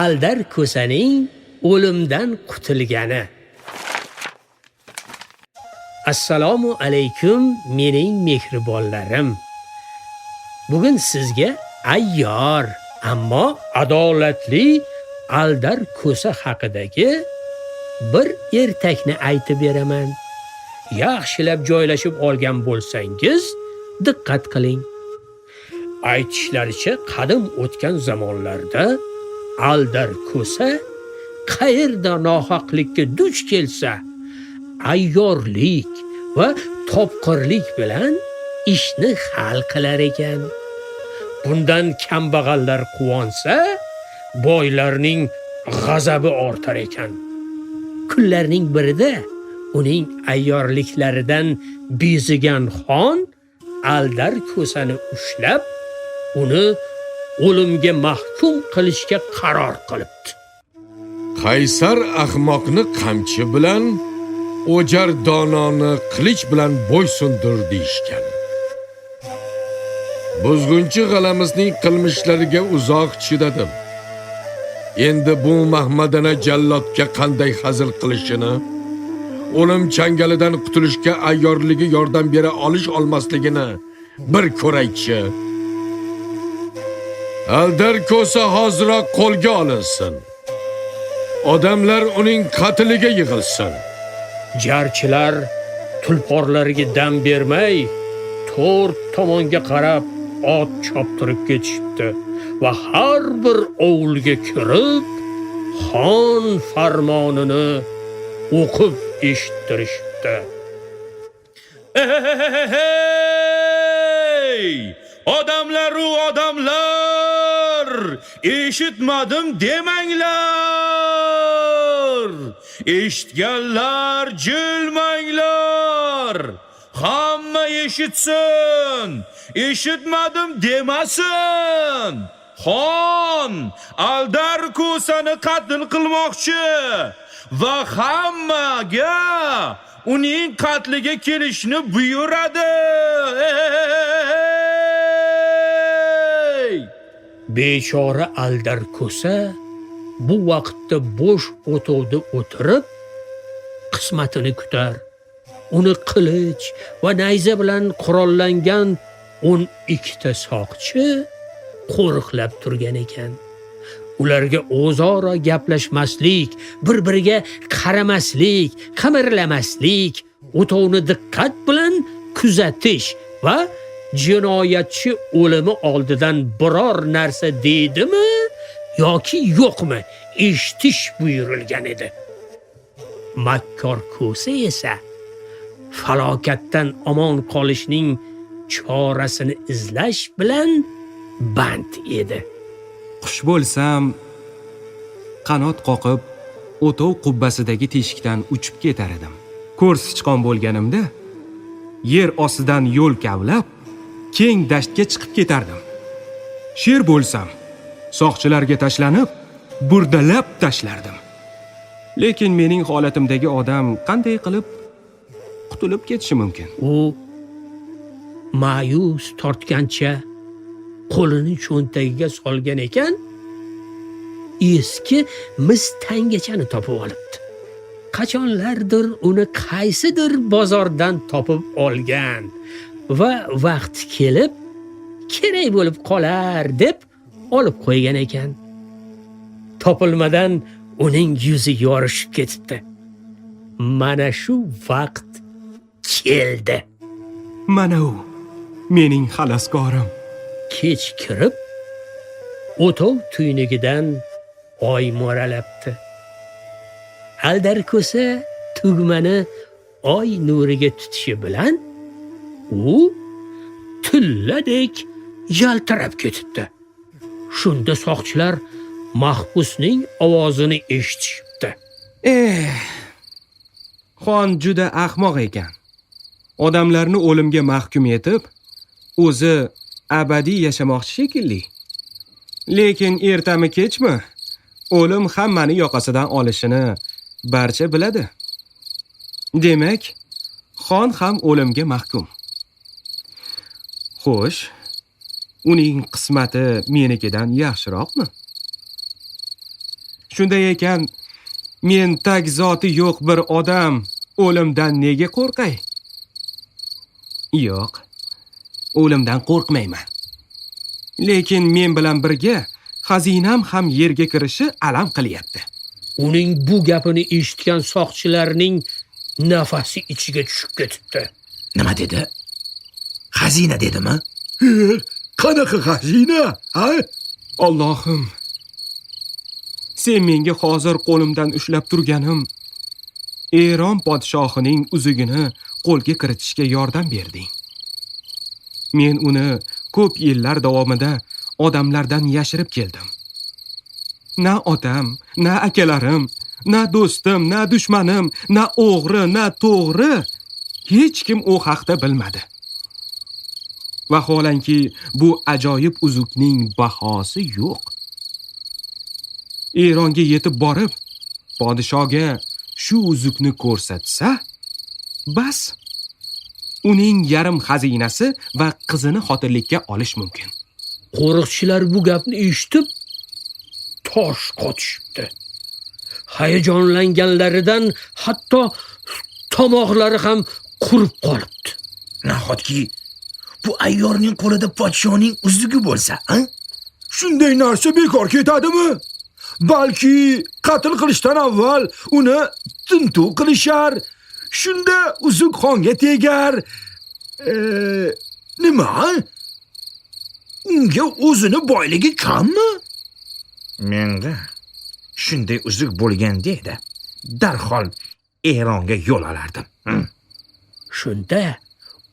Aldar ko'saning o'limdan qutulgani. Assalomu alaykum mening mehribonlarim. Bugun sizga ayyor, ammo adolatli Aldar ko'sa haqidagi bir ertakni aytib beraman. Yaxshilab joylashib olgan bo'lsangiz, diqqat qiling. Aytishlaricha qadim o'tgan zamonlarda Aldar ko'sa qayerda nohaqlikka duch kelsa, ayyorlik va topqirlik bilan ishni hal qilar ekan. Bundan kambag'allar quvonsa, boylarning g'azabi ortar ekan. Kunlarning birida uning ayyorliklaridan bezigan xon Aldar ko'sani ushlab, uni o'limga mahkum qilishga qaror qilibdi. Qaysar ahmoqni qamchi bilan, o'jar dononi qilich bilan bo'ysundir deyishgan. Buzg'unchi g'alamizning qilmishlariga uzoq chidadim. Endi bu Mahmadana jallodga qanday hazil qilishini, o'lim changalidan qutulishga ayyorligi yordam bera olmasligini bir ko'raychi. Aldar ko'sa hoziroq qo'lga olinsin. Odamlar uning qatliga yig'ilsin. Jarchilar tulporlariga dam bermay, to'rt tomonga qarab ot choptirib ketishibdi va har bir ovulga kirib, xon farmonini o'qib eshittirishibdi. Hey! Odamlar, eshitmadim demanglar. Eshitganlar jilmanglar. Hamma eshitsin. Eshitmadim demasin. Xon Aldar ko'sani qatl qilmoqchi va hammaga uning qatliga kelishni buyuradi. Bechora Aldar ko'sa bu vaqtda bo'sh o'tovda o'tirib qismatini kutar. Uni qilich va nayza bilan qurollangan 12 ta soqchi qo'riqlab turgan ekan. Ularga o'zaro gaplashmaslik, bir-biriga qaramaslik, qimirlamaslik, o'tovni diqqat bilan kuzatish va jinoyatchi o'limi oldidan biror narsa deydimi yoki yo'qmi eshitish buyurilgan edi. Makkor ko'sa esa falokatdan omon qolishning chorasini izlash bilan band edi. Qush bo'lsam, qanot qoqib, o'tov qubbasidagi teshikdan uchib ketar edim. Ko'r sichqon bo'lganimda, yer ostidan yo'l kavlab, keng dashtga chiqib ketardim. Sher bo'lsam, soqchilarga tashlanib, burdalab tashlardim. Lekin mening holatimdagi odam qanday qilib qutulib ketishi mumkin? U ma'yus tortgancha qo'lini cho'ntagiga solgan ekan, eski mis tangachani topib olibdi. Qachonlardir uni qaysidir bozordan topib olgan va vaqt kelib kerak bo'lib qolar deb olib qo'ygan ekan. Topilmadan uning yuzi yorishib ketibdi. Mana shu vaqt keldi. Mana u mening xaloskorim. Kech kirib, o'tov tuynugidan oy mo'ralabdi. Aldar ko'sa tugmani oy nuriga tutishi bilan u tilladek yaltirab ketibdi. Shunda soqchilar mahbusning ovozini eshitishibdi. Xon juda ahmoq ekan. Odamlarni o'limga mahkum etib, o'zi abadiy yashamoqchi shekilli. Lekin ertami kechmi, o'lim hammani yoqasidan olishini barcha biladi. Demak, xon ham o'limga mahkum. Xo'sh, uning qismati menikidan yaxshiroqmi? Shunday ekan, men tag zoti yo'q bir odam o'limdan nega qo'rqay? Yo'q, o'limdan qo'rqmayman. Lekin men bilan birga xazinam ham yerga kirishi alam qilyapti. Uning bu gapini eshitgan soqchilarning nafasi ichiga tushib ketibdi. Nima dedi? Xazina dedimi? Qanaqa xazina? Ha? Allohim, sen menga hozir qo'limdan ushlab turganim Eron podshohining uzugini qo'lga kiritishga yordam berding. Men uni ko'p yillar davomida odamlardan yashirib keldim. Na otam, na akalarim, na do'stim, na dushmanim, na o'g'ri, na to'g'ri hech kim u haqda bilmadi. Vaholanki bu ajoyib uzukning bahosi yo'q. Eronga yetib borib, podshoga shu uzukni ko'rsatsa, bas, uning yarim xazinasi va qizini xotirlikka olish mumkin. Qo'riqchilar bu gapni eshitib tosh qotishibdi. Hayajonlanganlaridan hatto tomoqlari ham qurib qolibdi. Nahotki bu ayyorning qo'lida podshoning uzugi bo'lsa, ha? Shunday narsa bekor ketadimi? Balki qatl qilishdan avval uni tintuv qilishar. Shunda uzuk xonga tegar. Nima? Unga o'zini boyligi kammi? Menda shunday uzuk bo'lganda edi, darhol Eronga yo'l olardim. Shunda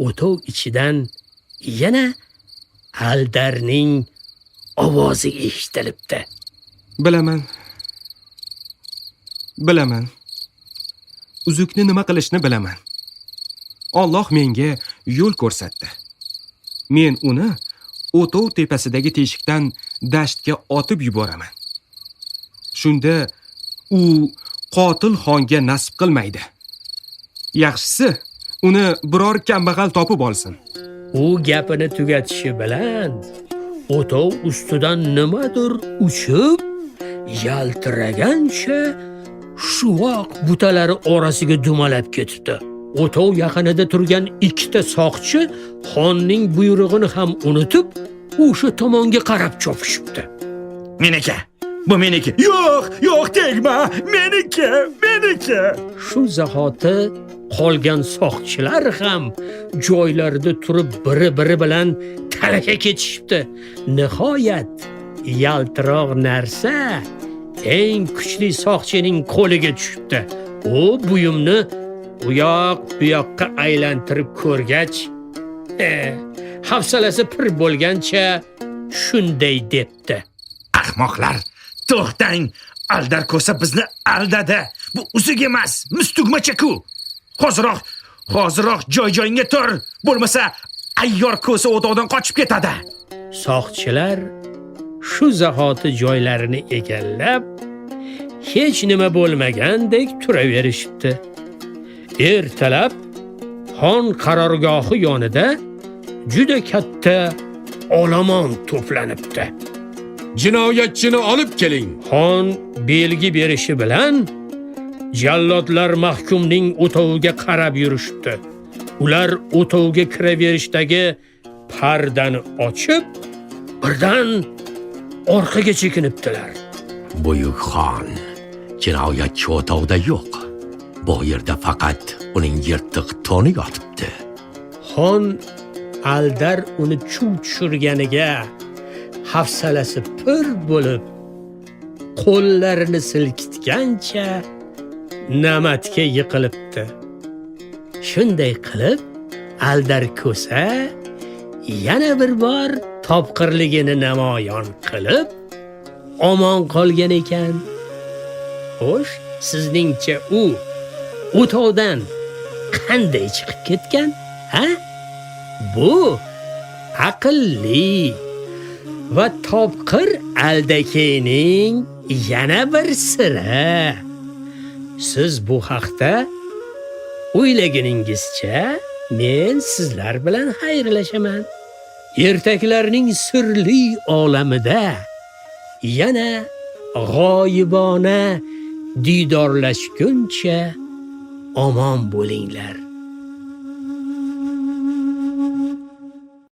o'tov ichidan yana Aldarning ovozi eshitilibdi. Bilaman. Uzukni nima qilishni bilaman. Alloh menga yo'l ko'rsatdi. Men uni o'tov tepasidagi teshikdan dashtga otib yuboraman. Shunda u qotil xonga nasib qilmaydi. Yaxshisi, uni biror kambag'al topib olsin. U gapini tugatishi bilan o'tov ustidan nimadir uchib, yaltiragancha shuvoq butalari orasiga dumalab ketibdi. O'tov yaqinida turgan ikkita soqchi xonning buyrug'ini ham unutib, o'sha tomonga qarab chopishibdi. Meniki, bu meniki. Yo'q, tegma. Meniki. Shu zahoti qolgan soqchilar ham joylarida turib biri-biri bilan talaga ketishibdi. Nihoyat yaltiroq narsa eng kuchli soqchining qo'liga tushibdi. U buyumni u yoqqa aylantirib ko'rgach, hafsalasi pir bo'lgancha shunday debdi. Ahmoqlar, to'xtang. Aldar ko'sa bizni aldadi. Bu uzuk emas, mustugmacha-ku. Hoziroq joy-joyingga tur. Bo'lmasa ayyor ko'sa o'tovdan qochib ketadi. Soqchilar shu zahoti joylarini egallab, hech nima bo'lmagandek turaverishibdi. Ertalab xon qarorgohi yonida juda katta olomon to'planibdi. Jinoyatchini olib keling. Xon belgi berishi bilan jallodlar mahkumning o'toviga qarab yurishdi. Ular o'tovga kiraverishdagi pardani ochib, birdan orqaga chekinibdilar. Buyuk xon, jinoyatchi o'tovda yo'q. Bu yerda faqat uning yirtiq to'ni yotibdi. Xon Aldar uni chuv tushirganiga hafsalasi pir bo'lib, qo'llarini silkitgancha namatga yiqilibdi. Shunday qilib, Aldar ko'sa yana bir bor topqirligini namoyon qilib, omon qolgan ekan. Xo'sh, sizningcha u o'tovdan qanday chiqib ketgan? Ha? Bu aqlli va topqir aldakayning yana bir siri. Siz bu haqda o'ylaganingizcha men sizlar bilan xayrlashaman. Ertaklarning sirli olamida yana g'oyibona diydorlashguncha omon bo'linglar.